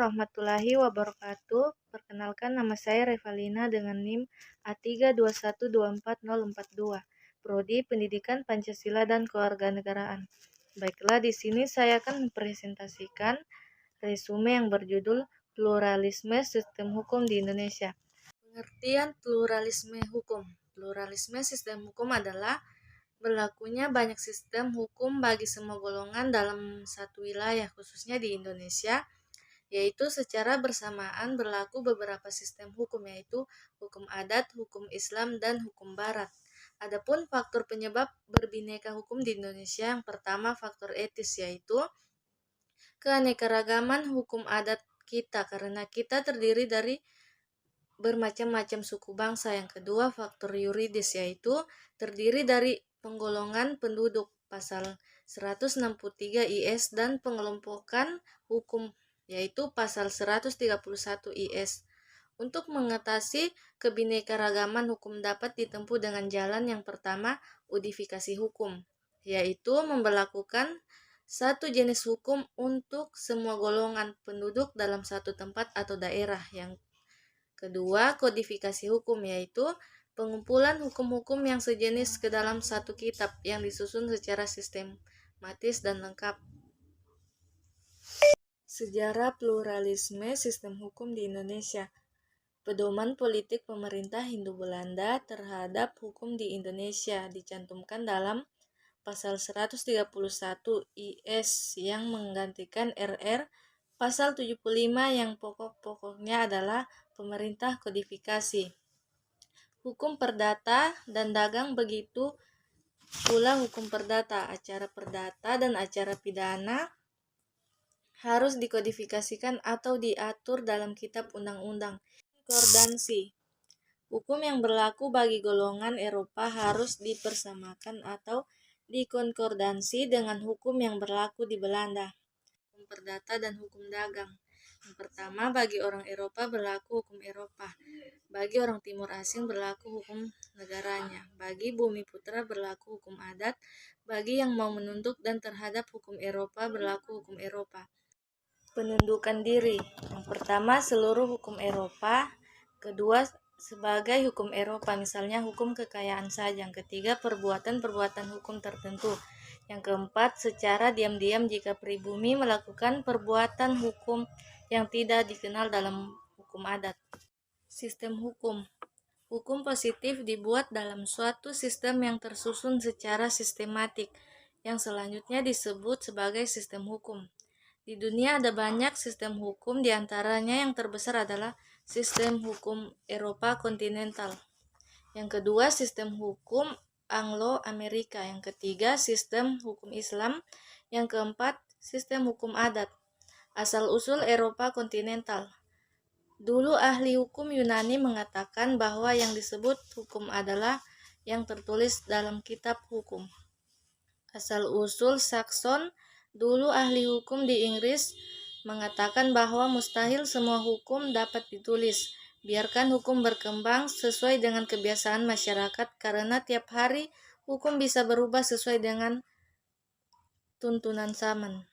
warahmatullahi wabarakatuh. Perkenalkan, nama saya Revalina dengan NIM A321244042, Prodi Pendidikan Pancasila dan Kewarganegaraan. Baiklah, di sini saya akan mempresentasikan resume yang berjudul Pluralisme Sistem Hukum di Indonesia. Pengertian pluralisme hukum. Pluralisme sistem hukum adalah berlakunya banyak sistem hukum bagi semua golongan dalam satu wilayah, khususnya di Indonesia, yaitu secara bersamaan berlaku beberapa sistem hukum, yaitu hukum adat, hukum Islam, dan hukum Barat. Adapun faktor penyebab berbineka hukum di Indonesia, yang pertama faktor etis, yaitu keanekaragaman hukum adat kita, karena kita terdiri dari bermacam-macam suku bangsa. Yang kedua faktor yuridis, yaitu terdiri dari penggolongan penduduk, pasal 163 IS, dan pengelompokan hukum, yaitu pasal 131 IS. Untuk mengatasi kebinekaragaman hukum dapat ditempuh dengan jalan yang pertama, unifikasi hukum, yaitu memberlakukan satu jenis hukum untuk semua golongan penduduk dalam satu tempat atau daerah. Yang kedua, kodifikasi hukum, yaitu pengumpulan hukum-hukum yang sejenis ke dalam satu kitab yang disusun secara sistematis dan lengkap. Sejarah pluralisme sistem hukum di Indonesia. Pedoman politik pemerintah Hindu Belanda terhadap hukum di Indonesia dicantumkan dalam pasal 131 IS yang menggantikan RR pasal 75 yang pokok-pokoknya adalah pemerintah kodifikasi. Hukum perdata dan dagang, begitu pula hukum perdata, acara perdata, dan acara pidana harus dikodifikasikan atau diatur dalam kitab undang-undang. Konkordansi. Hukum yang berlaku bagi golongan Eropa harus dipersamakan atau dikonkordansi dengan hukum yang berlaku di Belanda. Hukum perdata dan hukum dagang. Yang pertama, bagi orang Eropa berlaku hukum Eropa. Bagi orang Timur Asing berlaku hukum negaranya. Bagi bumi putra berlaku hukum adat. Bagi yang mau menunduk dan terhadap hukum Eropa berlaku hukum Eropa. Penundukan diri. Yang pertama, seluruh hukum Eropa. Kedua, sebagai hukum Eropa, misalnya hukum kekayaan saja. Yang ketiga, perbuatan-perbuatan hukum tertentu. Yang keempat, secara diam-diam jika pribumi melakukan perbuatan hukum yang tidak dikenal dalam hukum adat. Sistem hukum. Hukum positif dibuat dalam suatu sistem yang tersusun secara sistematik, yang selanjutnya disebut sebagai sistem hukum. Di dunia ada banyak sistem hukum, diantaranya yang terbesar adalah sistem hukum Eropa kontinental. Yang kedua, sistem hukum Anglo-Amerika. Yang ketiga, sistem hukum Islam. Yang keempat, sistem hukum adat. Asal-usul Eropa kontinental. Dulu ahli hukum Yunani mengatakan bahwa yang disebut hukum adalah yang tertulis dalam kitab hukum. Asal-usul Saxon. Dulu ahli hukum di Inggris mengatakan bahwa mustahil semua hukum dapat ditulis. Biarkan hukum berkembang sesuai dengan kebiasaan masyarakat, karena tiap hari hukum bisa berubah sesuai dengan tuntunan zaman.